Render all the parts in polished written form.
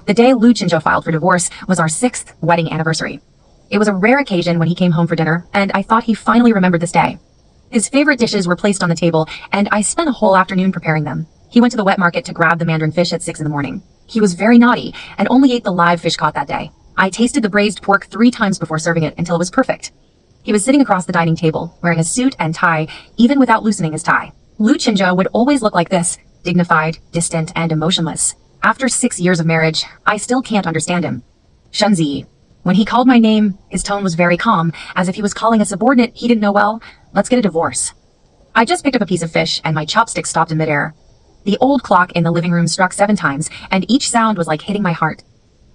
The day Lu Chinzhou filed for divorce was our 6th wedding anniversary. It was a rare occasion when he came home for dinner, and I thought he finally remembered this day. His favorite dishes were placed on the table, and I spent a whole afternoon preparing them. He went to the wet market to grab the mandarin fish at 6 in the morning. He was very naughty and only ate the live fish caught that day. I tasted the braised pork 3 times before serving it until it was perfect. He was sitting across the dining table, wearing a suit and tie, even without loosening his tie. Lu Chinzhou would always look like this, dignified, distant, and emotionless. After 6 years of marriage, I still can't understand him. Shunzi. When he called my name, his tone was very calm, as if he was calling a subordinate he didn't know well. Let's get a divorce. I just picked up a piece of fish, and my chopstick stopped in midair. The old clock in the living room struck 7 times, and each sound was like hitting my heart.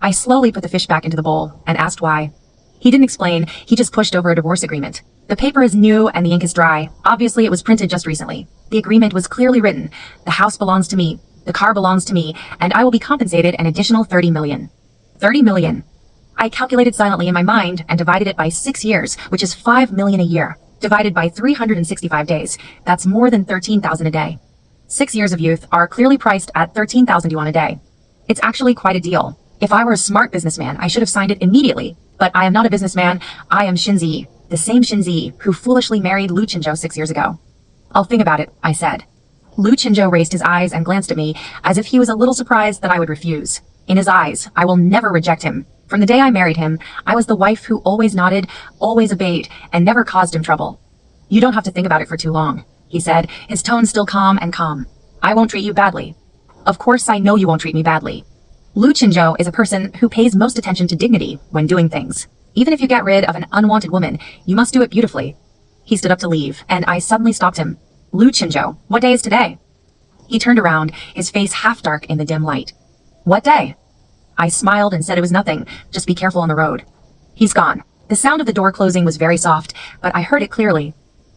I slowly put the fish back into the bowl, and asked why. He didn't explain, he just pushed over a divorce agreement. The paper is new, and the ink is dry. Obviously, it was printed just recently. The agreement was clearly written. The house belongs to me, the car belongs to me, and I will be compensated an additional 30 million. 30 million. I calculated silently in my mind and divided it by 6 years, which is 5 million a year. Divided by 365 days, that's more than 13,000 a day. 6 years of youth are clearly priced at 13,000 yuan a day. It's actually quite a deal. If I were a smart businessman, I should have signed it immediately. But I am not a businessman. I am Xinzi, the same Xinzi who foolishly married Lu Chinzhou 6 years ago. I'll think about it, I said. Lu Chinzhou raised his eyes and glanced at me as if he was a little surprised that I would refuse. In his eyes, I will never reject him. From the day I married him, I was the wife who always nodded, always obeyed, and never caused him trouble. You don't have to think about it for too long, he said, his tone still calm and calm. I won't treat you badly. Of course I know you won't treat me badly. Lu Chinzhou is a person who pays most attention to dignity when doing things. Even if you get rid of an unwanted woman, you must do it beautifully. He stood up to leave, and I suddenly stopped him. Lu Chinzhou, what day is today? He turned around, his face half dark in the dim light. What day? I smiled and said it was nothing, just be careful on the road. He's gone. The sound of the door closing was very soft, but I heard it clearly.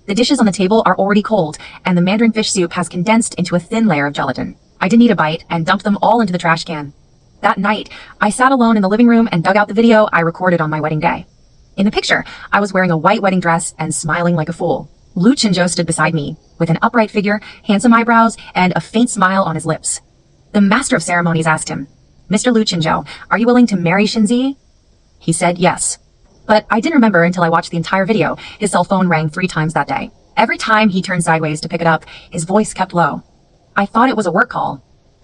The dishes on the table are already cold, and the mandarin fish soup has condensed into a thin layer of gelatin. I didn't eat a bite and dumped them all into the trash can. That night, I sat alone in the living room and dug out the video I recorded on my wedding day. In the picture, I was wearing a white wedding dress and smiling like a fool. Lu Chinzhou stood beside me, with an upright figure, handsome eyebrows, and a faint smile on his lips. The master of ceremonies asked him, Mr. Lu Chinzhou, are you willing to marry Xinzi? He said yes. But I didn't remember until I watched the entire video. His cell phone rang 3 times that day. Every time he turned sideways to pick it up, his voice kept low. I thought it was a work call.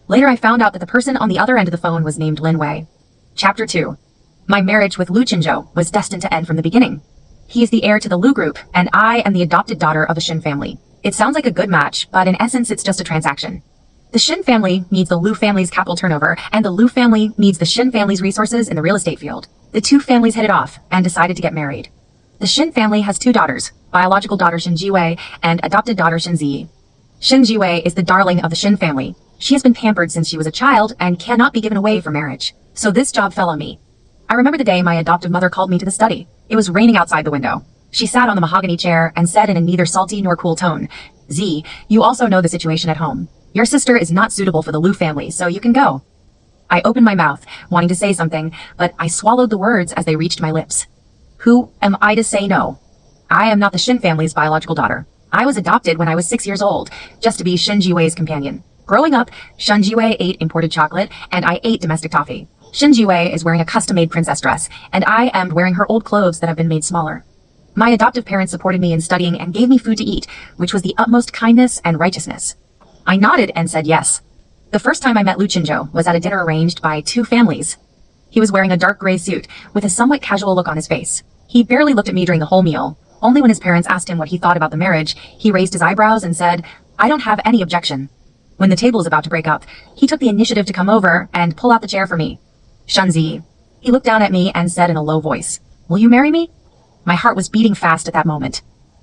Later I found out that the person on the other end of the phone was named Lin Wei. Chapter 2. My marriage with Lu Chinzhou was destined to end from the beginning. He is the heir to the Lu group, and I am the adopted daughter of the Shin family. It sounds like a good match, but in essence it's just a transaction. The Shin family needs the Lu family's capital turnover, and the Lu family needs the Shin family's resources in the real estate field. The 2 families hit it off and decided to get married. The Shin family has 2 daughters, biological daughter Shin Jiwei and adopted daughter Shin Ziyi. Shin Jiwei is the darling of the Shin family. She has been pampered since she was a child and cannot be given away for marriage. So this job fell on me. I remember the day my adoptive mother called me to the study. It was raining outside the window. She sat on the mahogany chair and said in a neither salty nor cool tone, Z, you also know the situation at home. Your sister is not suitable for the Lu family, so you can go. I opened my mouth, wanting to say something, but I swallowed the words as they reached my lips. Who am I to say no? I am not the Shin family's biological daughter. I was adopted when I was 6 years old, just to be Shin Jiwei's companion. Growing up, Shin Jiwei ate imported chocolate, and I ate domestic toffee. Shin Jiwei is wearing a custom-made princess dress, and I am wearing her old clothes that have been made smaller. My adoptive parents supported me in studying and gave me food to eat, which was the utmost kindness and righteousness. I nodded and said yes. The first time I met Lu Chinzhou was at a dinner arranged by 2 families. He was wearing a dark gray suit, with a somewhat casual look on his face. He barely looked at me during the whole meal. Only when his parents asked him what he thought about the marriage, he raised his eyebrows and said, I don't have any objection. When the table was about to break up, he took the initiative to come over and pull out the chair for me. Shunzi. He looked down at me and said in a low voice, Will you marry me? My heart was beating fast at that moment.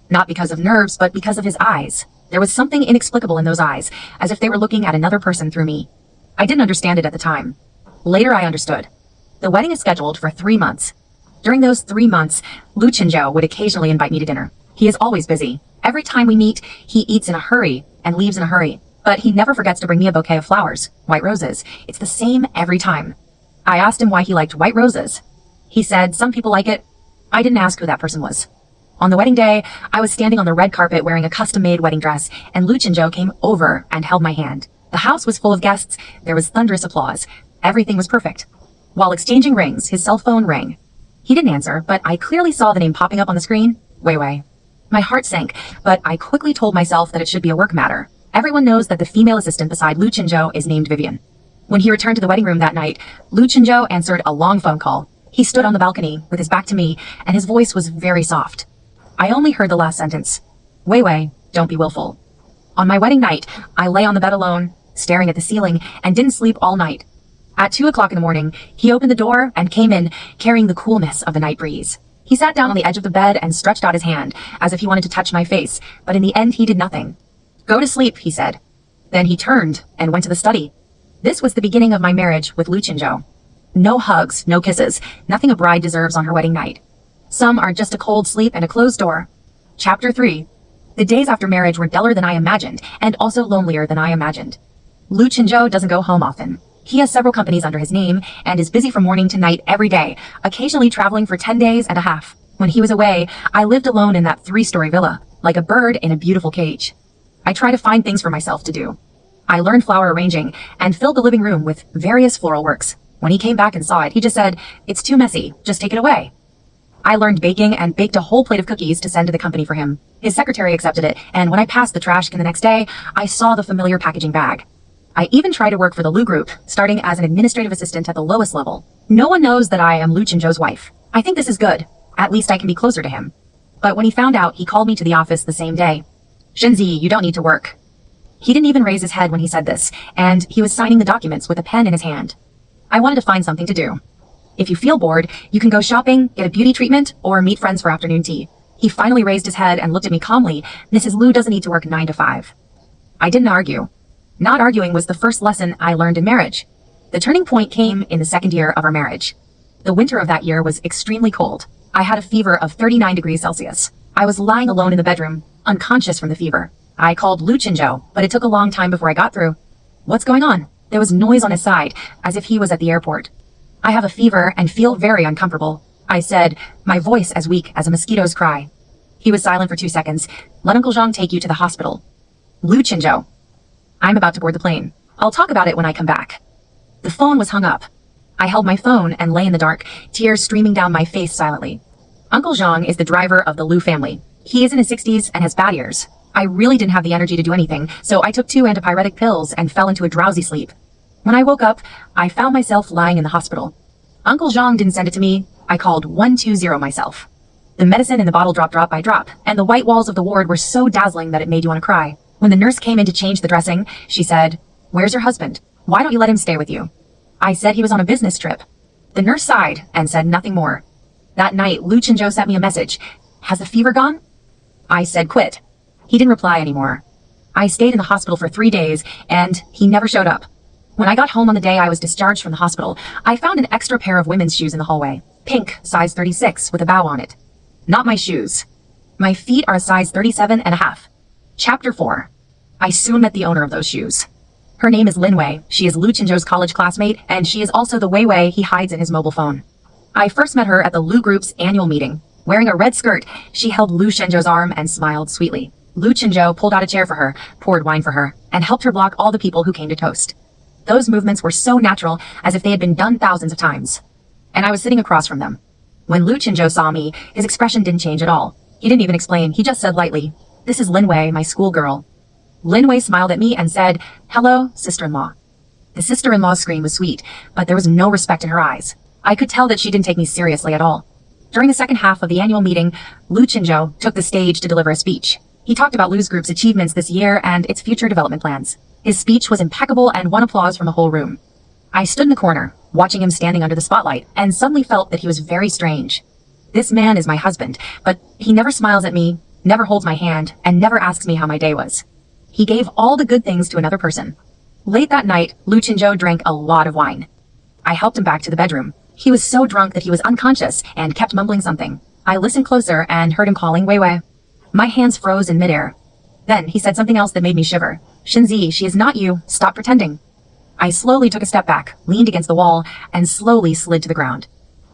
Not because of nerves, but because of his eyes. There was something inexplicable in those eyes, as if they were looking at another person through me. I didn't understand it at the time. Later I understood. The wedding is scheduled for 3 months. During those 3 months, Lu Chinzhou would occasionally invite me to dinner. He is always busy. Every time we meet, he eats in a hurry and leaves in a hurry. But he never forgets to bring me a bouquet of flowers, white roses. It's the same every time. I asked him why he liked white roses. He said some people like it. I didn't ask who that person was. On the wedding day, I was standing on the red carpet wearing a custom-made wedding dress, and Lu Chinzhou came over and held my hand. The house was full of guests. There was thunderous applause. Everything was perfect. While exchanging rings, his cell phone rang. He didn't answer, but I clearly saw the name popping up on the screen. Wei Wei. My heart sank, but I quickly told myself that it should be a work matter. Everyone knows that the female assistant beside Lu Qinzhou is named Vivian. When he returned to the wedding room that night, Lu Qinzhou answered a long phone call. He stood on the balcony with his back to me, and his voice was very soft. I only heard the last sentence. Wei Wei, don't be willful. On my wedding night, I lay on the bed alone, staring at the ceiling, and didn't sleep all night. At 2 o'clock in the morning, he opened the door and came in, carrying the coolness of the night breeze. He sat down on the edge of the bed and stretched out his hand, as if he wanted to touch my face, but in the end he did nothing. Go to sleep, he said. Then he turned and went to the study. This was the beginning of my marriage with Lu Qinzhou. No hugs, no kisses, nothing a bride deserves on her wedding night. Some are just a cold sleep and a closed door. Chapter 3. The days after marriage were duller than I imagined, and also lonelier than I imagined. Lu Qinzhou doesn't go home often. He has several companies under his name, and is busy from morning to night every day, occasionally traveling for 10 days and a half. When he was away, I lived alone in that 3-story villa, like a bird in a beautiful cage. I try to find things for myself to do. I learned flower arranging, and filled the living room with various floral works. When he came back and saw it, he just said, "It's too messy, just take it away." I learned baking and baked a whole plate of cookies to send to the company for him. His secretary accepted it, and when I passed the trash can the next day, I saw the familiar packaging bag. I even tried to work for the Lu Group, starting as an administrative assistant at the lowest level. No one knows that I am Lu Qinzhou's wife. I think this is good. At least I can be closer to him. But when he found out, he called me to the office the same day. "Shenzi, you don't need to work." He didn't even raise his head when he said this, and he was signing the documents with a pen in his hand. I wanted to find something to do. If you feel bored, you can go shopping, get a beauty treatment, or meet friends for afternoon tea. He finally raised his head and looked at me calmly. Mrs. Lu doesn't need to work 9 to 5. I didn't argue. Not arguing was the first lesson I learned in marriage. The turning point came in the second year of our marriage. The winter of that year was extremely cold. I had a fever of 39 degrees Celsius. I was lying alone in the bedroom, unconscious from the fever. I called Lu Qinzhou, but it took a long time before I got through. "What's going on?" There was noise on his side, as if he was at the airport. "I have a fever and feel very uncomfortable," I said, my voice as weak as a mosquito's cry. He was silent for 2 seconds. "Let Uncle Zhang take you to the hospital." "Lu Qinzhou, I'm about to board the plane. I'll talk about it when I come back." The phone was hung up. I held my phone and lay in the dark, tears streaming down my face silently. Uncle Zhang is the driver of the Lu family. He is in his 60s and has bad ears. I really didn't have the energy to do anything, so I took 2 antipyretic pills and fell into a drowsy sleep. When I woke up, I found myself lying in the hospital. Uncle Zhang didn't send it to me. I called 120 myself. The medicine in the bottle dropped drop by drop, and the white walls of the ward were so dazzling that it made you want to cry. When the nurse came in to change the dressing, she said, "Where's your husband? Why don't you let him stay with you?" I said he was on a business trip. The nurse sighed and said nothing more. That night, Lu Qinzhou sent me a message. "Has the fever gone?" I said quit. He didn't reply anymore. I stayed in the hospital for 3 days, and he never showed up. When I got home on the day I was discharged from the hospital, I found an extra pair of women's shoes in the hallway. Pink, size 36, with a bow on it. Not my shoes. My feet are a size 37.5. Chapter 4. I soon met the owner of those shoes. Her name is Lin Wei. She is Lu Qinzhou's college classmate, and she is also the Wei Wei he hides in his mobile phone. I first met her at the Lu Group's annual meeting. Wearing a red skirt, she held Lu Qinzhou's arm and smiled sweetly. Lu Qinzhou pulled out a chair for her, poured wine for her, and helped her block all the people who came to toast. Those movements were so natural, as if they had been done thousands of times. And I was sitting across from them. When Lu Qinzhou saw me, his expression didn't change at all. He didn't even explain. He just said lightly, "This is Lin Wei, my schoolgirl." Lin Wei smiled at me and said, "Hello, sister-in-law." The sister-in-law's scream was sweet, but there was no respect in her eyes. I could tell that she didn't take me seriously at all. During the second half of the annual meeting, Lu Qinzhou took the stage to deliver a speech. He talked about Lu's group's achievements this year and its future development plans. His speech was impeccable and won applause from the whole room. I stood in the corner, watching him standing under the spotlight, and suddenly felt that he was very strange. This man is my husband, but he never smiles at me, never holds my hand, and never asks me how my day was. He gave all the good things to another person. Late that night, Lu Qinzhou drank a lot of wine. I helped him back to the bedroom. He was so drunk that he was unconscious and kept mumbling something. I listened closer and heard him calling Wei Wei. My hands froze in midair. Then he said something else that made me shiver. "Shenzi, she is not you. Stop pretending." I slowly took a step back, leaned against the wall, and slowly slid to the ground.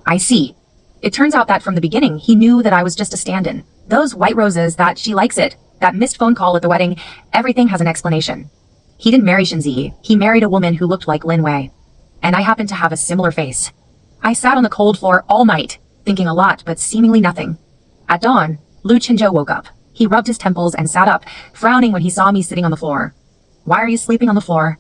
I see. It turns out that from the beginning, he knew that I was just a stand-in. Those white roses, that she likes it, that missed phone call at the wedding, everything has an explanation. He didn't marry Shenzi. He married a woman who looked like Lin Wei. and I happened to have a similar face. I sat on the cold floor all night, thinking a lot but seemingly nothing. At dawn, Lu Chenzhou woke up. He rubbed his temples and sat up, frowning when he saw me sitting on the floor. "Why are you sleeping on the floor?"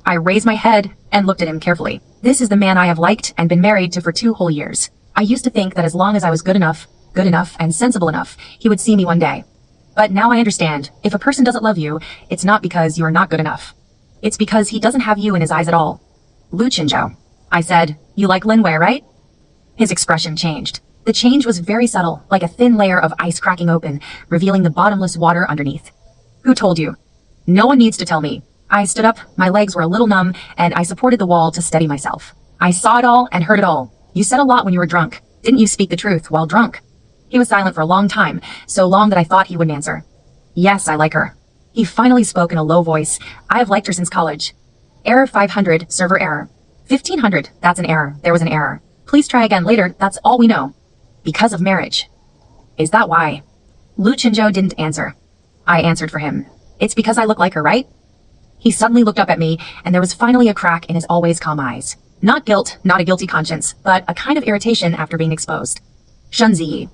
I raised my head and looked at him carefully. This is the man I have liked and been married to for 2 whole years. I used to think that as long as I was good enough, and sensible enough, he would see me one day. But now I understand, if a person doesn't love you, it's not because you are not good enough. It's because he doesn't have you in his eyes at all. "Lu Chenzhou," I said, "you like Linwei, right?" His expression changed. The change was very subtle, like a thin layer of ice cracking open, revealing the bottomless water underneath. "Who told you?" "No one needs to tell me." I stood up, my legs were a little numb, and I supported the wall to steady myself. "I saw it all and heard it all. You said a lot when you were drunk. Didn't you speak the truth while drunk?" He was silent for a long time, so long that I thought he wouldn't answer. "Yes, I like her." He finally spoke in a low voice. "I have liked her since college." Error 500, server error. 1500, that's an error. There was an error. Please try again later, that's all we know. Because of marriage. Is that why? Lu Chenzhou didn't answer. I answered for him. It's because I look like her, right? He suddenly looked up at me, and there was finally a crack in his always calm eyes. Not guilt, not a guilty conscience, but a kind of irritation after being exposed. Shun Ziyi.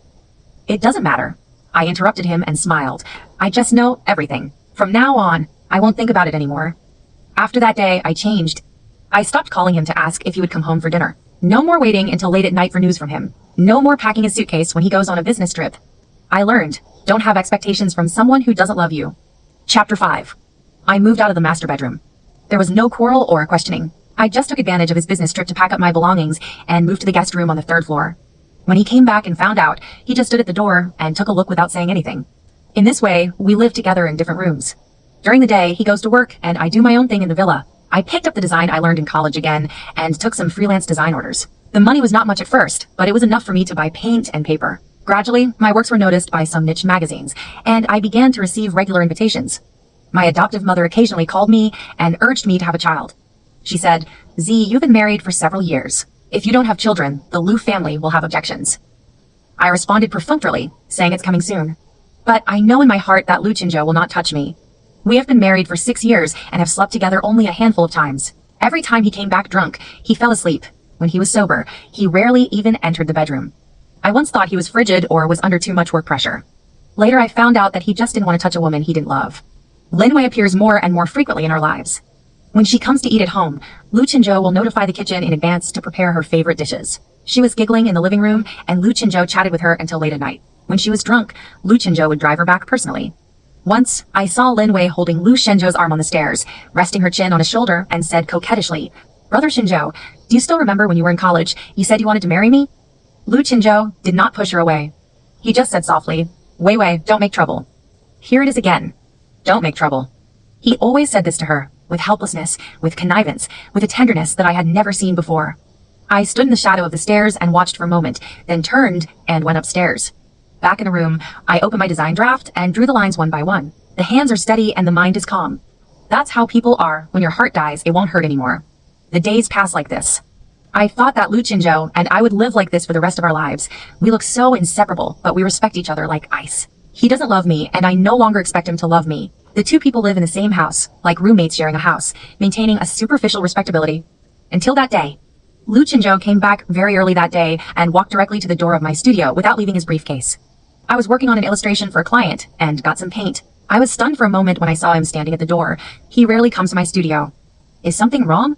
It doesn't matter. I interrupted him and smiled. I just know everything. From now on, I won't think about it anymore. After that day, I changed. I stopped calling him to ask if he would come home for dinner. No more waiting until late at night for news from him. No more packing his suitcase when he goes on a business trip. I learned, don't have expectations from someone who doesn't love you. Chapter 5. I moved out of the master bedroom. There was no quarrel or questioning. I just took advantage of his business trip to pack up my belongings and moved to the guest room on the 3rd floor. When he came back and found out, he just stood at the door and took a look without saying anything. In this way, we lived together in different rooms. During the day, he goes to work and I do my own thing in the villa. I picked up the design I learned in college again and took some freelance design orders. The money was not much at first, but it was enough for me to buy paint and paper. Gradually, my works were noticed by some niche magazines, and I began to receive regular invitations. My adoptive mother occasionally called me and urged me to have a child. She said, "Z, you've been married for several years. If you don't have children, the Liu family will have objections." I responded perfunctorily, saying it's coming soon. But I know in my heart that Lu Chenzhou will not touch me. We have been married for 6 years and have slept together only a handful of times. Every time he came back drunk, he fell asleep. When he was sober, he rarely even entered the bedroom. I once thought he was frigid or was under too much work pressure. Later, I found out that he just didn't want to touch a woman he didn't love. Linwei appears more and more frequently in our lives. When she comes to eat at home, Lu Chenzhou will notify the kitchen in advance to prepare her favorite dishes. She was giggling in the living room, and Lu Chenzhou chatted with her until late at night. When she was drunk, Lu Chenzhou would drive her back personally. Once, I saw Linwei holding Lu Shenzhou's arm on the stairs, resting her chin on his shoulder, and said coquettishly, "Brother Shenzhou, do you still remember when you were in college, you said you wanted to marry me?" Lu Chenzhou did not push her away. He just said softly, "Wei Wei, don't make trouble." Here it is again. Don't make trouble. He always said this to her, with helplessness, with connivance, with a tenderness that I had never seen before. I stood in the shadow of the stairs and watched for a moment, then turned and went upstairs. Back in the room, I opened my design draft and drew the lines one by one. The hands are steady and the mind is calm. That's how people are. When your heart dies, it won't hurt anymore. The days pass like this. I thought that Lu Chenzhou and I would live like this for the rest of our lives. We look so inseparable, but we respect each other like ice. He doesn't love me, and I no longer expect him to love me. The two people live in the same house, like roommates sharing a house, maintaining a superficial respectability. Until that day. Lu Chenzhou came back very early that day and walked directly to the door of my studio without leaving his briefcase. I was working on an illustration for a client and got some paint. I was stunned for a moment when I saw him standing at the door. He rarely comes to my studio. Is something wrong?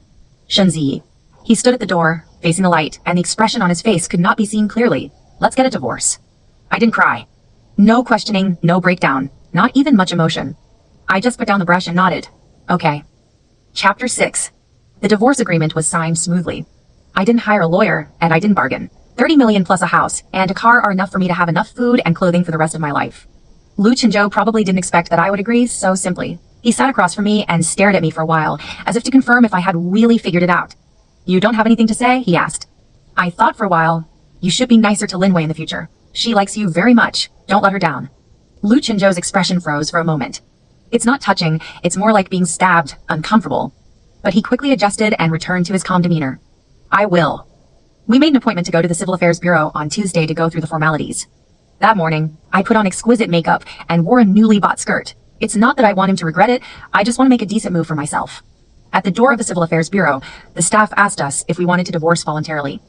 Shun Ziyi. He stood at the door, facing the light, and the expression on his face could not be seen clearly. Let's get a divorce. I didn't cry. No questioning, no breakdown, not even much emotion. I just put down the brush and nodded. Okay. Chapter 6. The divorce agreement was signed smoothly. I didn't hire a lawyer, and I didn't bargain. 30 million plus a house and a car are enough for me to have enough food and clothing for the rest of my life. Lu Chenzhou probably didn't expect that I would agree so simply. He sat across from me and stared at me for a while, as if to confirm if I had really figured it out. You don't have anything to say? He asked. I thought for a while. You should be nicer to Linwei in the future. She likes you very much. Don't let her down. Lu Chenzhou's expression froze for a moment. It's not touching, it's more like being stabbed, uncomfortable. But he quickly adjusted and returned to his calm demeanor. I will. We made an appointment to go to the Civil Affairs Bureau on Tuesday to go through the formalities. That morning, I put on exquisite makeup and wore a newly bought skirt. It's not that I want him to regret it, I just want to make a decent move for myself. At the door of the Civil Affairs Bureau, the staff asked us if we wanted to divorce voluntarily.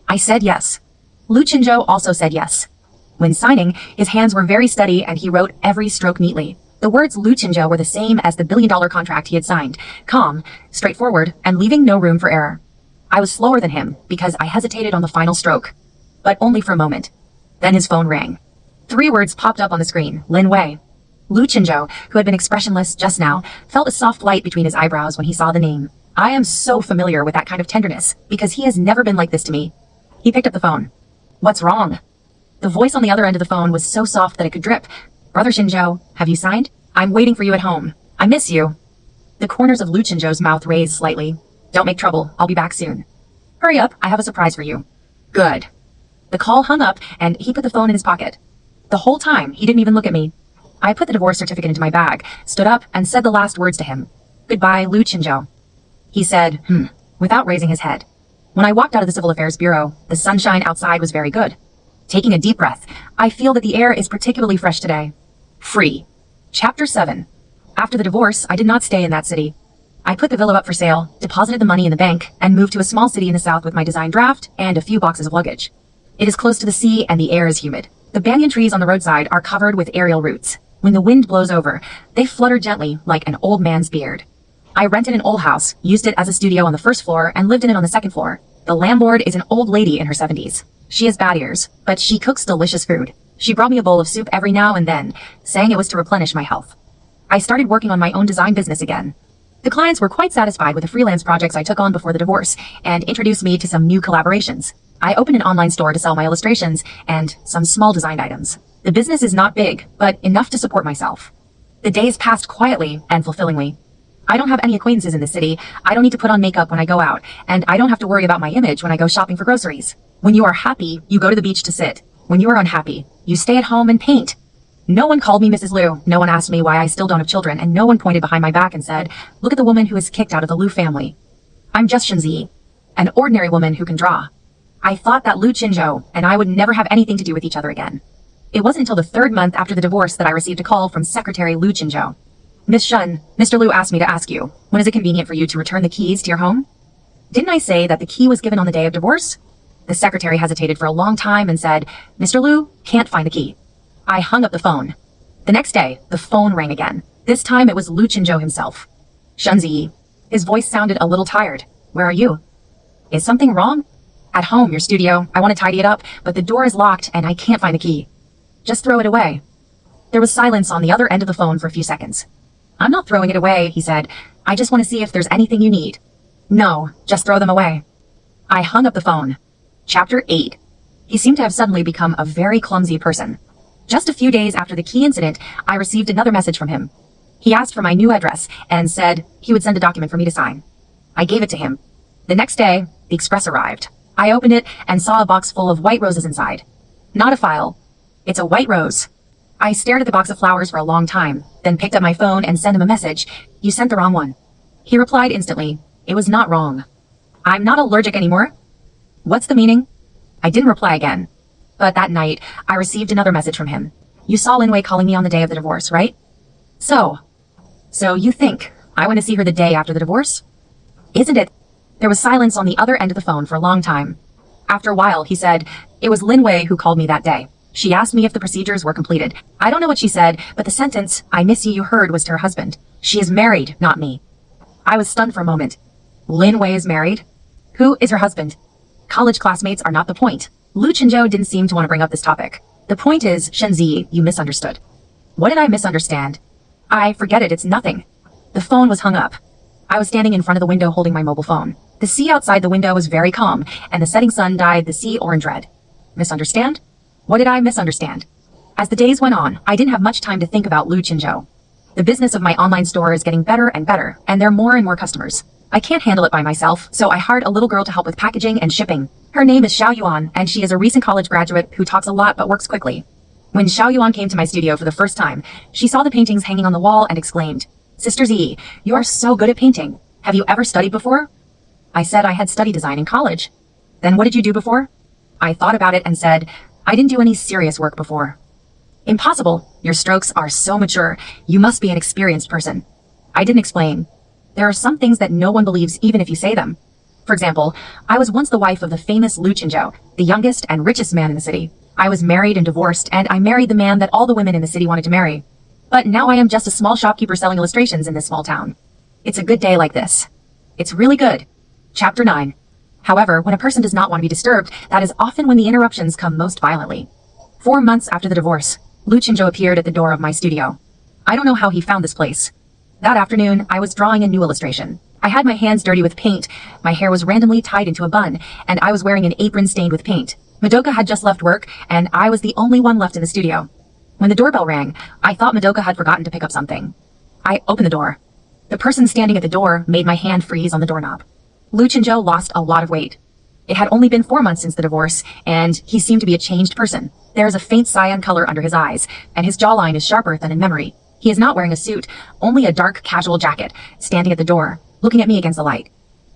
I said yes. Lu Chinzhou also said yes. When signing, his hands were very steady and he wrote every stroke neatly. The words Lu Chinzhou were the same as the billion-dollar contract he had signed, calm, straightforward, and leaving no room for error. I was slower than him because I hesitated on the final stroke, but only for a moment. Then his phone rang. 3 words popped up on the screen: Lin Wei. Lu Chinzhou, who had been expressionless just now, felt a soft light between his eyebrows when he saw the name. I am so familiar with that kind of tenderness because he has never been like this to me. He picked up the phone. What's wrong? The voice on the other end of the phone was so soft that it could drip. Brother Chinzhou, have you signed? I'm waiting for you at home. I miss you. The corners of Lu Chinzhou's mouth raised slightly. Don't make trouble. I'll be back soon. Hurry up. I have a surprise for you. Good. The call hung up and he put the phone in his pocket. The whole time, he didn't even look at me. I put the divorce certificate into my bag, stood up, and said the last words to him. Goodbye, Lu Chinzhou. He said, without raising his head. When I walked out of the Civil Affairs Bureau, the sunshine outside was very good. Taking a deep breath, I feel that the air is particularly fresh today. Free. Chapter 7. After the divorce, I did not stay in that city. I put the villa up for sale, deposited the money in the bank, and moved to a small city in the south with my design draft and a few boxes of luggage. It is close to the sea and the air is humid. The banyan trees on the roadside are covered with aerial roots. When the wind blows over, they flutter gently like an old man's beard. I rented an old house, used it as a studio on the first floor, and lived in it on the second floor. The landlord is an old lady in her 70s. She has bad ears, but she cooks delicious food. She brought me a bowl of soup every now and then, saying it was to replenish my health. I started working on my own design business again. The clients were quite satisfied with the freelance projects I took on before the divorce and introduced me to some new collaborations. I opened an online store to sell my illustrations and some small design items. The business is not big, but enough to support myself. The days passed quietly and fulfillingly. I don't have any acquaintances in the city, I don't need to put on makeup when I go out, and I don't have to worry about my image when I go shopping for groceries. When you are happy, you go to the beach to sit. When you are unhappy, you stay at home and paint. No one called me Mrs. Liu, no one asked me why I still don't have children, and no one pointed behind my back and said, look at the woman who is kicked out of the Liu family. I'm just Shenzi, an ordinary woman who can draw. I thought that Lu Chinzhou and I would never have anything to do with each other again. It wasn't until the 3rd month after the divorce that I received a call from Secretary Lu Chinzhou. Miss Shen, Mr. Liu asked me to ask you, when is it convenient for you to return the keys to your home? Didn't I say that the key was given on the day of divorce? The secretary hesitated for a long time and said, Mr. Liu, can't find the key. I hung up the phone. The next day, the phone rang again. This time it was Lu Chinzhou himself. Shenzi. His voice sounded a little tired. Where are you? Is something wrong? At home, your studio. I want to tidy it up, but the door is locked and I can't find the key. Just throw it away. There was silence on the other end of the phone for a few seconds. I'm not throwing it away, he said. I just want to see if there's anything you need. No, just throw them away. I hung up the phone. Chapter 8. He seemed to have suddenly become a very clumsy person. Just a few days after the key incident, I received another message from him. He asked for my new address and said he would send a document for me to sign. I gave it to him. The next day, the express arrived. I opened it and saw a box full of white roses inside. Not a file. It's a white rose. I stared at the box of flowers for a long time, then picked up my phone and sent him a message. You sent the wrong one. He replied instantly. It was not wrong. I'm not allergic anymore. What's the meaning? I didn't reply again. But that night, I received another message from him. You saw Lin Wei calling me on the day of the divorce, right? So you think I went to see her the day after the divorce? Isn't it? There was silence on the other end of the phone for a long time. After a while, he said, it was Lin Wei who called me that day. She asked me if the procedures were completed. I don't know what she said, but the sentence, I miss you heard, was to her husband. She is married, not me. I was stunned for a moment. Lin Wei is married? Who is her husband? College classmates are not the point. Lu Chinzhou didn't seem to want to bring up this topic. The point is, Shenzi, you misunderstood. What did I misunderstand? I forget it, it's nothing. The phone was hung up. I was standing in front of the window holding my mobile phone. The sea outside the window was very calm, and the setting sun dyed the sea orange red. Misunderstand? What did I misunderstand? As the days went on, I didn't have much time to think about Lu Chinzhou. The business of my online store is getting better and better, and there are more and more customers. I can't handle it by myself, so I hired a little girl to help with packaging and shipping. Her name is Xiao Yuan, and she is a recent college graduate who talks a lot but works quickly. When Xiao Yuan came to my studio for the first time, she saw the paintings hanging on the wall and exclaimed, Sister Z, you are so good at painting. Have you ever studied before? I said I had studied design in college. Then what did you do before? I thought about it and said, I didn't do any serious work before. Impossible. Your strokes are so mature. You must be an experienced person. I didn't explain. There are some things that no one believes even if you say them. For example, I was once the wife of the famous Luchinjo, the youngest and richest man in the city. I was married and divorced, and I married the man that all the women in the city wanted to marry. But now I am just a small shopkeeper selling illustrations in this small town. It's a good day like this. It's really good. Chapter 9. However, when a person does not want to be disturbed, that is often when the interruptions come most violently. 4 months after the divorce, Luchinjo appeared at the door of my studio. I don't know how he found this place. That afternoon, I was drawing a new illustration. I had my hands dirty with paint, my hair was randomly tied into a bun, and I was wearing an apron stained with paint. Madoka had just left work, and I was the only one left in the studio. When the doorbell rang, I thought Madoka had forgotten to pick up something. I opened the door. The person standing at the door made my hand freeze on the doorknob. Luchinjo lost a lot of weight. It had only been 4 months since the divorce, and he seemed to be a changed person. There is a faint cyan color under his eyes, and his jawline is sharper than in memory. He is not wearing a suit, only a dark casual jacket, standing at the door, looking at me against the light.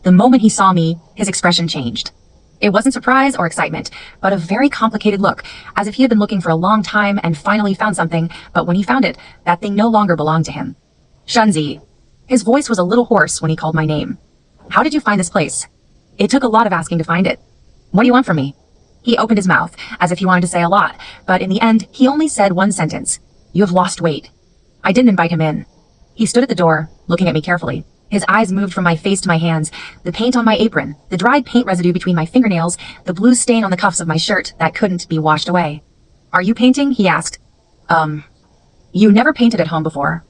The moment he saw me, his expression changed. It wasn't surprise or excitement, but a very complicated look, as if he had been looking for a long time and finally found something, but when he found it, that thing no longer belonged to him. Shunzi. His voice was a little hoarse when he called my name. How did you find this place? It took a lot of asking to find it. What do you want from me? He opened his mouth, as if he wanted to say a lot, but in the end, he only said one sentence. You have lost weight. I didn't invite him in. He stood at the door, looking at me carefully. His eyes moved from my face to my hands, the paint on my apron, the dried paint residue between my fingernails, the blue stain on the cuffs of my shirt that couldn't be washed away. Are you painting? He asked. You never painted at home before.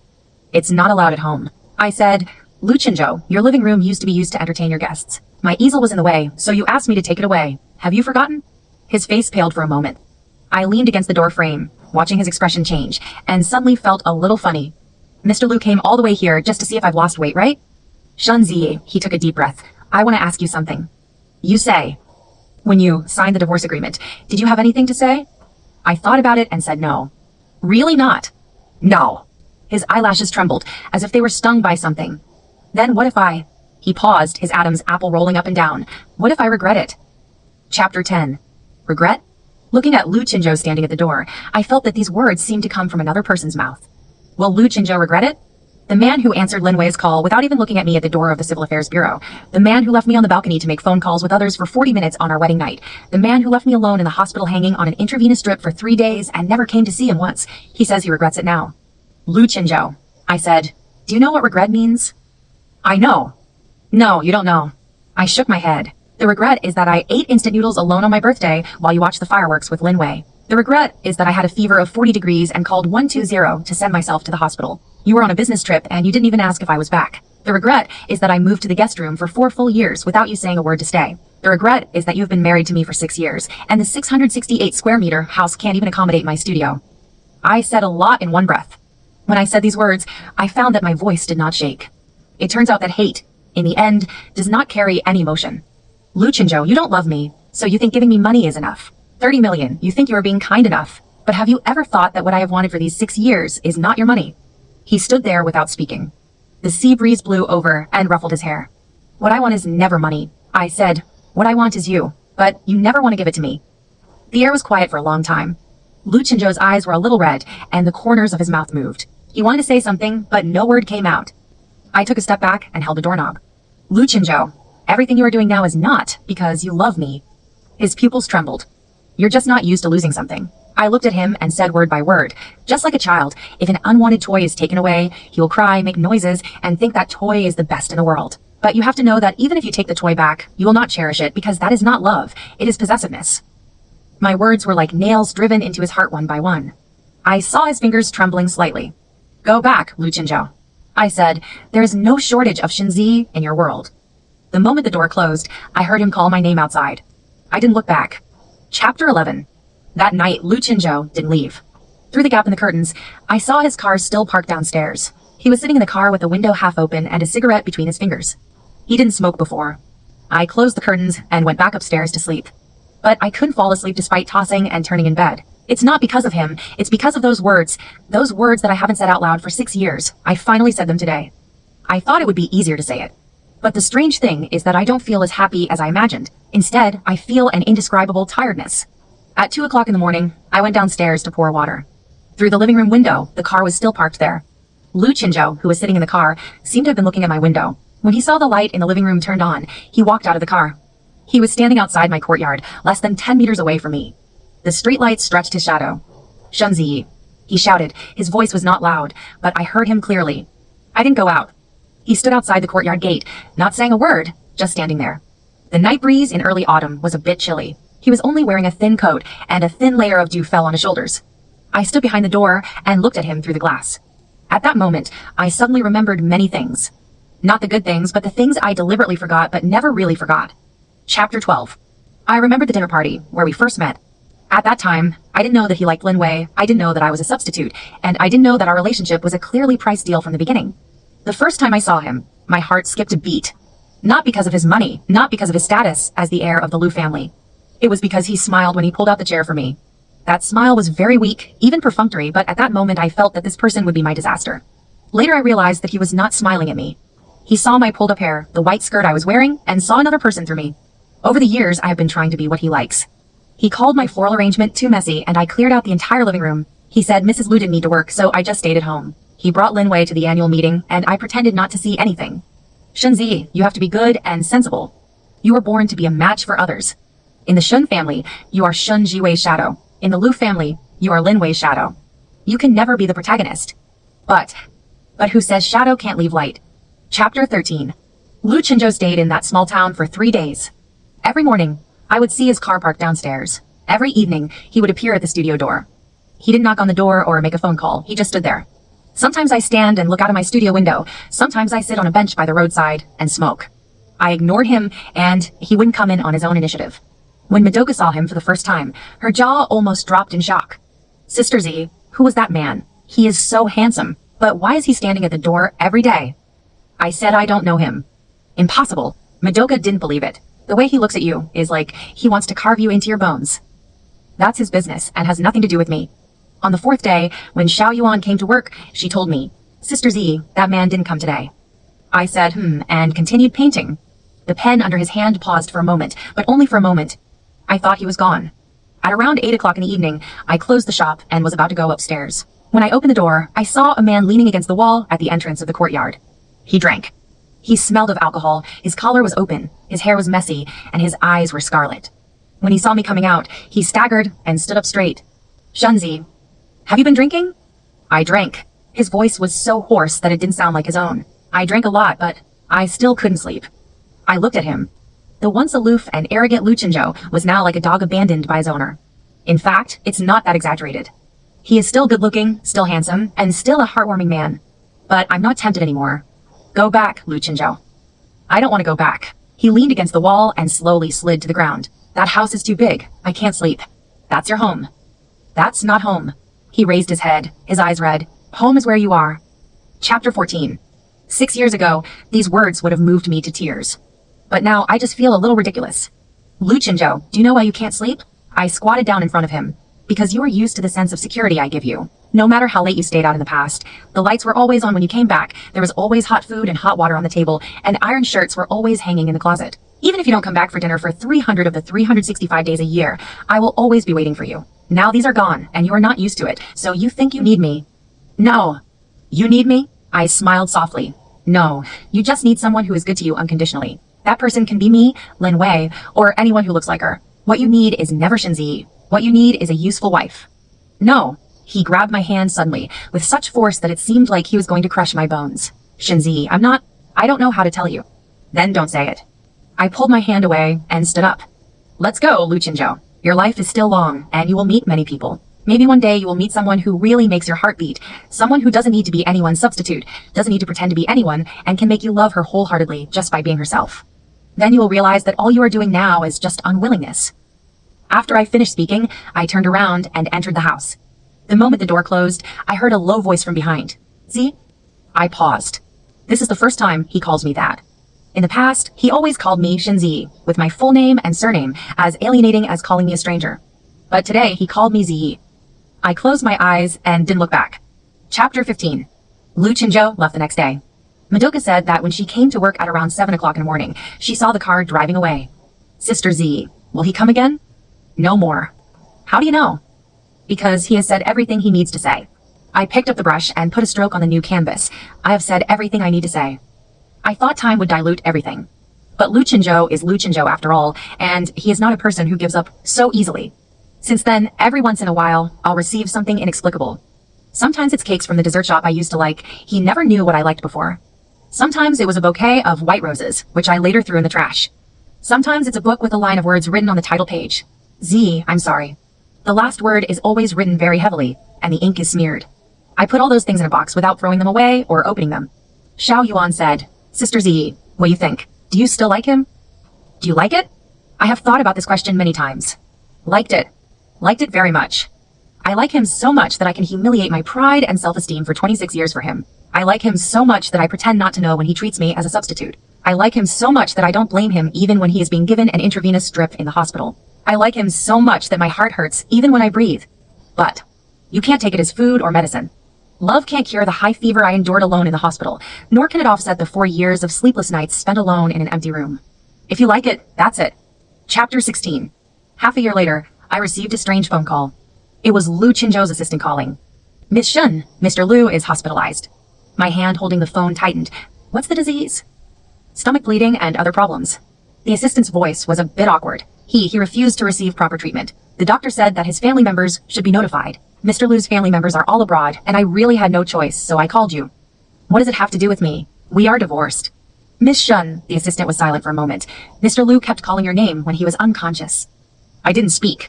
It's not allowed at home. I said, Luchinjo, your living room used to be used to entertain your guests. My easel was in the way, so you asked me to take it away. Have you forgotten? His face paled for a moment. I leaned against the door frame, watching his expression change, and suddenly felt a little funny. Mr. Liu came all the way here just to see if I've lost weight, right? Shunzi, he took a deep breath. I want to ask you something. You say, when you signed the divorce agreement, did you have anything to say? I thought about it and said no. Really not? No. His eyelashes trembled, as if they were stung by something. Then what if I... He paused, his Adam's apple rolling up and down. What if I regret it? Chapter 10. Regret? Looking at Luchinjo standing at the door, I felt that these words seemed to come from another person's mouth. Will Luchinjo regret it? The man who answered Linwei's call without even looking at me at the door of the Civil Affairs Bureau. The man who left me on the balcony to make phone calls with others for 40 minutes on our wedding night. The man who left me alone in the hospital hanging on an intravenous drip for 3 days and never came to see him once. He says he regrets it now. Luchinjo. I said, do you know what regret means? I know. No, you don't know. I shook my head. The regret is that I ate instant noodles alone on my birthday while you watched the fireworks with Linwei. The regret is that I had a fever of 40 degrees and called 120 to send myself to the hospital. You were on a business trip and you didn't even ask if I was back. The regret is that I moved to the guest room for 4 full years without you saying a word to stay. The regret is that you've been married to me for 6 years and the 668 square meter house can't even accommodate my studio. I said a lot in one breath. When I said these words, I found that my voice did not shake. It turns out that hate, in the end, does not carry any emotion. Luchinjo, you don't love me, so you think giving me money is enough. 30 million, you think you are being kind enough. But have you ever thought that what I have wanted for these 6 years is not your money? He stood there without speaking. The sea breeze blew over and ruffled his hair. What I want is never money. I said, what I want is you, but you never want to give it to me. The air was quiet for a long time. Luchinjo's eyes were a little red, and the corners of his mouth moved. He wanted to say something, but no word came out. I took a step back and held the doorknob. Luchinjo, everything you are doing now is not because you love me. His pupils trembled. You're just not used to losing something. I looked at him and said word by word. Just like a child, if an unwanted toy is taken away, he will cry, make noises, and think that toy is the best in the world. But you have to know that even if you take the toy back, you will not cherish it because that is not love. It is possessiveness. My words were like nails driven into his heart one by one. I saw his fingers trembling slightly. Go back, Luchinjo. I said, there is no shortage of Shinzi in your world. The moment the door closed, I heard him call my name outside. I didn't look back. Chapter 11. That night, Luchinjo didn't leave. Through the gap in the curtains, I saw his car still parked downstairs. He was sitting in the car with the window half open and a cigarette between his fingers. He didn't smoke before. I closed the curtains and went back upstairs to sleep. But I couldn't fall asleep despite tossing and turning in bed. It's not because of him. It's because of those words that I haven't said out loud for 6 years. I finally said them today. I thought it would be easier to say it. But the strange thing is that I don't feel as happy as I imagined. Instead, I feel an indescribable tiredness. At 2 o'clock in the morning, I went downstairs to pour water. Through the living room window, the car was still parked there. Lu Chinzhou, who was sitting in the car, seemed to have been looking at my window. When he saw the light in the living room turned on, he walked out of the car. He was standing outside my courtyard, less than 10 meters away from me. The streetlight stretched his shadow. "Shunzi," he shouted. His voice was not loud, but I heard him clearly. I didn't go out. He stood outside the courtyard gate, not saying a word, just standing there. The night breeze in early autumn was a bit chilly. He was only wearing a thin coat, and a thin layer of dew fell on his shoulders. I stood behind the door and looked at him through the glass. At that moment, I suddenly remembered many things. Not the good things, but the things I deliberately forgot but never really forgot. Chapter 12. I remembered the dinner party, where we first met. At that time, I didn't know that he liked Lin Wei, I didn't know that I was a substitute, and I didn't know that our relationship was a clearly priced deal from the beginning. The first time I saw him, my heart skipped a beat. Not because of his money, not because of his status as the heir of the Lu family. It was because he smiled when he pulled out the chair for me. That smile was very weak, even perfunctory, but at that moment I felt that this person would be my disaster. Later I realized that he was not smiling at me. He saw my pulled up hair, the white skirt I was wearing, and saw another person through me. Over the years, I have been trying to be what he likes. He called my floral arrangement too messy, and I cleared out the entire living room. He said Mrs. Lu didn't need to work, so I just stayed at home. He brought Lin Wei to the annual meeting, and I pretended not to see anything. Shunzi, you have to be good and sensible. You were born to be a match for others. In the Shun family, you are Shun Jiwei's shadow. In the Lu family, you are Lin Wei's shadow. You can never be the protagonist. But who says shadow can't leave light? Chapter 13. Lu Chinzhou stayed in that small town for 3 days. Every morning, I would see his car parked downstairs. Every evening, he would appear at the studio door. He didn't knock on the door or make a phone call. He just stood there. Sometimes I stand and look out of my studio window. Sometimes I sit on a bench by the roadside and smoke. I ignored him, and he wouldn't come in on his own initiative. When Madoka saw him for the first time, her jaw almost dropped in shock. Sister Z, who was that man? He is so handsome, but why is he standing at the door every day? I said I don't know him. Impossible. Madoka didn't believe it. The way he looks at you is like he wants to carve you into your bones. That's his business and has nothing to do with me. On the 4th day, when Xiao Yuan came to work, she told me, Sister Z, that man didn't come today. I said, and continued painting. The pen under his hand paused for a moment, but only for a moment. I thought he was gone. At around 8 o'clock in the evening, I closed the shop and was about to go upstairs. When I opened the door, I saw a man leaning against the wall at the entrance of the courtyard. He drank. He smelled of alcohol, his collar was open, his hair was messy, and his eyes were scarlet. When he saw me coming out, he staggered and stood up straight. Shunzi, have you been drinking? I drank. His voice was so hoarse that it didn't sound like his own. I drank a lot, but I still couldn't sleep. I looked at him. The once aloof and arrogant Lu Chinzhou was now like a dog abandoned by his owner. In fact, it's not that exaggerated. He is still good-looking, still handsome, and still a heartwarming man. But I'm not tempted anymore. Go back, Lu Chinzhou. I don't want to go back. He leaned against the wall and slowly slid to the ground. That house is too big. I can't sleep. That's your home. That's not home. He raised his head, his eyes red. Home is where you are. Chapter 14. 6 years ago, these words would have moved me to tears. But now I just feel a little ridiculous. Lu Chinzhou, do you know why you can't sleep? I squatted down in front of him. Because you are used to the sense of security I give you. No matter how late you stayed out in the past, the lights were always on when you came back, there was always hot food and hot water on the table, and iron shirts were always hanging in the closet. Even if you don't come back for dinner for 300 of the 365 days a year, I will always be waiting for you. Now these are gone, and you are not used to it, so you think you need me. No. You need me? I smiled softly. No, you just need someone who is good to you unconditionally. That person can be me, Lin Wei, or anyone who looks like her. What you need is never Shunzi. What you need is a useful wife. No. He grabbed my hand suddenly, with such force that it seemed like he was going to crush my bones. Shunzi, I don't know how to tell you. Then don't say it. I pulled my hand away and stood up. Let's go, Lu Chinzhou. Your life is still long, and you will meet many people. Maybe one day you will meet someone who really makes your heart beat, someone who doesn't need to be anyone's substitute, doesn't need to pretend to be anyone, and can make you love her wholeheartedly just by being herself. Then you will realize that all you are doing now is just unwillingness. After I finished speaking, I turned around and entered the house. The moment the door closed, I heard a low voice from behind. See? I paused. This is the first time he calls me that. In the past, he always called me Shunzi, with my full name and surname, as alienating as calling me a stranger. But today, he called me Zi. I closed my eyes and didn't look back. Chapter 15. Lu Chinzhou left the next day. Madoka said that when she came to work at around 7 o'clock in the morning, she saw the car driving away. Sister Z, will he come again? No more. How do you know? Because he has said everything he needs to say. I picked up the brush and put a stroke on the new canvas. I have said everything I need to say. I thought time would dilute everything. But Lu Chenzhou is Lu Chenzhou after all, and he is not a person who gives up so easily. Since then, every once in a while, I'll receive something inexplicable. Sometimes it's cakes from the dessert shop I used to like. He never knew what I liked before. Sometimes it was a bouquet of white roses, which I later threw in the trash. Sometimes it's a book with a line of words written on the title page. Z, I'm sorry. The last word is always written very heavily, and the ink is smeared. I put all those things in a box without throwing them away or opening them. Xiao Yuan said, Sister Z, what do you think? Do you still like him? Do you like it? I have thought about this question many times. Liked it. Liked it very much. I like him so much that I can humiliate my pride and self-esteem for 26 years for him. I like him so much that I pretend not to know when he treats me as a substitute. I like him so much that I don't blame him even when he is being given an intravenous drip in the hospital. I like him so much that my heart hurts even when I breathe. But you can't take it as food or medicine. Love can't cure the high fever I endured alone in the hospital, nor can it offset the 4 years of sleepless nights spent alone in an empty room. If you like it, that's it. Chapter 16. Half a year later, I received a strange phone call. It was Lu Chenzhou's assistant calling. Miss Shun, Mr. Lu is hospitalized. My hand holding the phone tightened. What's the disease? Stomach bleeding and other problems. The assistant's voice was a bit awkward. He refused to receive proper treatment. The doctor said that his family members should be notified. Mr. Lu's family members are all abroad, and I really had no choice, so I called you. What does it have to do with me? We are divorced. Miss Shun, the assistant was silent for a moment. Mr. Lu kept calling your name when he was unconscious. I didn't speak.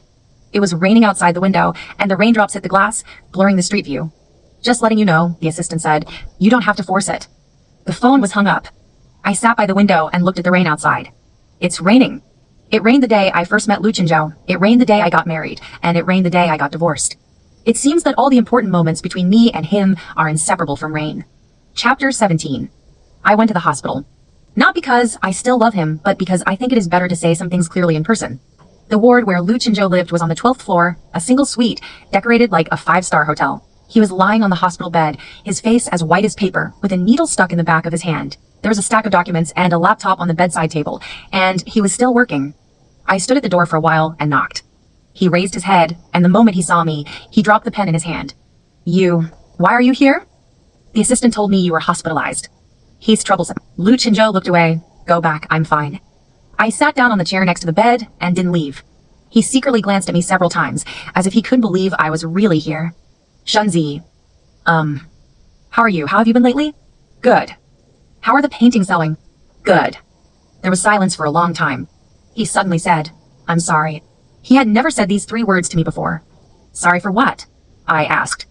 It was raining outside the window, and the raindrops hit the glass, blurring the street view. Just letting you know, the assistant said, you don't have to force it. The phone was hung up. I sat by the window and looked at the rain outside. It's raining. It rained the day I first met Lu Chenzhou. It rained the day I got married, and it rained the day I got divorced. It seems that all the important moments between me and him are inseparable from rain. Chapter 17. I went to the hospital. Not because I still love him, but because I think it is better to say some things clearly in person. The ward where Lu Chenzhou lived was on the 12th floor, a single suite, decorated like a 5-star hotel. He was lying on the hospital bed, his face as white as paper, with a needle stuck in the back of his hand. There was a stack of documents and a laptop on the bedside table, and he was still working. I stood at the door for a while and knocked. He raised his head, and the moment he saw me, he dropped the pen in his hand. Why are you here? The assistant told me you were hospitalized. He's troublesome. Lu Chenzhou looked away. Go back, I'm fine. I sat down on the chair next to the bed and didn't leave. He secretly glanced at me several times, as if he couldn't believe I was really here. Shunzi. How are you? How have you been lately? Good. How are the paintings selling? Good. There was silence for a long time. He suddenly said, I'm sorry. He had never said these 3 words to me before. Sorry for what? I asked.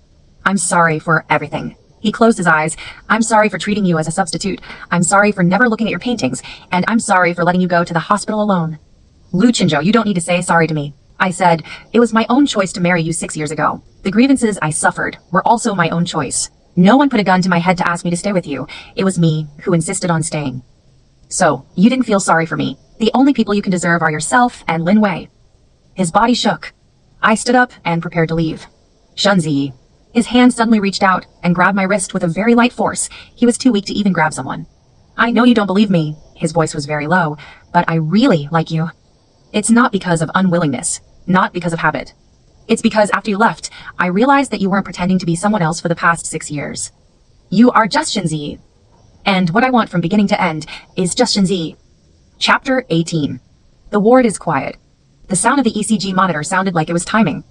I'm sorry for everything. He closed his eyes. I'm sorry for treating you as a substitute. I'm sorry for never looking at your paintings. And I'm sorry for letting you go to the hospital alone. Lu Chenzhou, you don't need to say sorry to me. I said, it was my own choice to marry you 6 years ago. The grievances I suffered were also my own choice. No one put a gun to my head to ask me to stay with you. It was me who insisted on staying. So, you didn't feel sorry for me. The only people you can deserve are yourself and Lin Wei. His body shook. I stood up and prepared to leave. Shunzi. His hand suddenly reached out and grabbed my wrist with a very light force. He was too weak to even grab someone. I know you don't believe me. His voice was very low, but I really like you. It's not because of unwillingness, not because of habit. It's because after you left, I realized that you weren't pretending to be someone else for the past 6 years. You are just Shunzi. And what I want from beginning to end is just Shunzi. Chapter 18. The ward is quiet. The sound of the ECG monitor sounded like it was timing.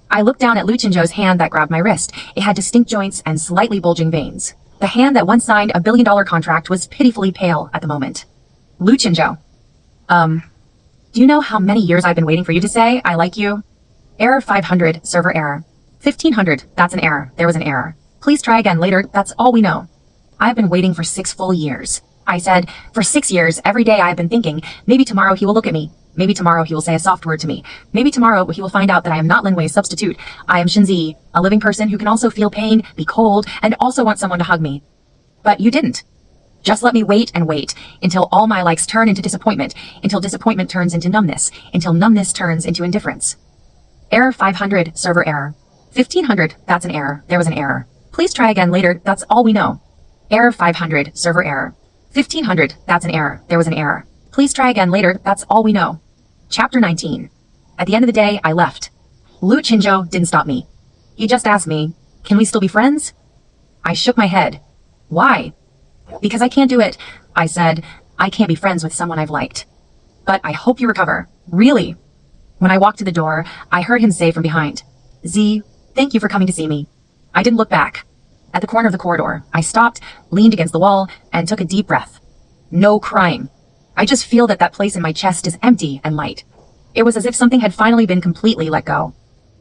I looked down at Lu Chenzhou's hand that grabbed my wrist. It had distinct joints and slightly bulging veins. The hand that once signed a billion-dollar contract was pitifully pale at the moment. Lu Chenzhou. Do you know how many years I've been waiting for you to say, I like you? Error 500, server error. 1500, that's an error. There was an error. Please try again later, that's all we know. I've been waiting for 6 full years. I said, for 6 years, every day I've been thinking, maybe tomorrow he will look at me. Maybe tomorrow he will say a soft word to me. Maybe tomorrow he will find out that I am not Lin Wei's substitute. I am Shunzi, a living person who can also feel pain, be cold, and also want someone to hug me. But you didn't. Just let me wait and wait, until all my likes turn into disappointment, until disappointment turns into numbness, until numbness turns into indifference. Error 500, server error. 1500, that's an error. There was an error. Please try again later, that's all we know. Error 500, server error. 1500, that's an error. There was an error. Please try again later, that's all we know. Chapter 19. At the end of the day, I left. Lu Chenzhou didn't stop me. He just asked me, Can we still be friends? I shook my head. Why? Because I can't do it. I said, I can't be friends with someone I've liked. But I hope you recover. Really? When I walked to the door, I heard him say from behind, Z, thank you for coming to see me. I didn't look back. At the corner of the corridor, I stopped, leaned against the wall, and took a deep breath. No crying. I just feel that place in my chest is empty and light. It was as if something had finally been completely let go.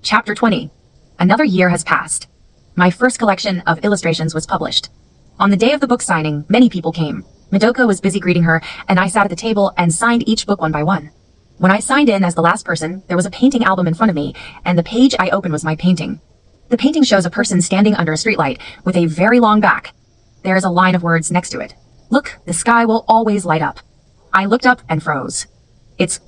Chapter 20. Another year has passed. My first collection of illustrations was published. On the day of the book signing, many people came. Madoka was busy greeting her, and I sat at the table and signed each book one by one. When I signed in as the last person, there was a painting album in front of me, and the page I opened was my painting. The painting shows a person standing under a streetlight with a very long back. There is a line of words next to it. Look, the sky will always light up. I looked up and froze. It's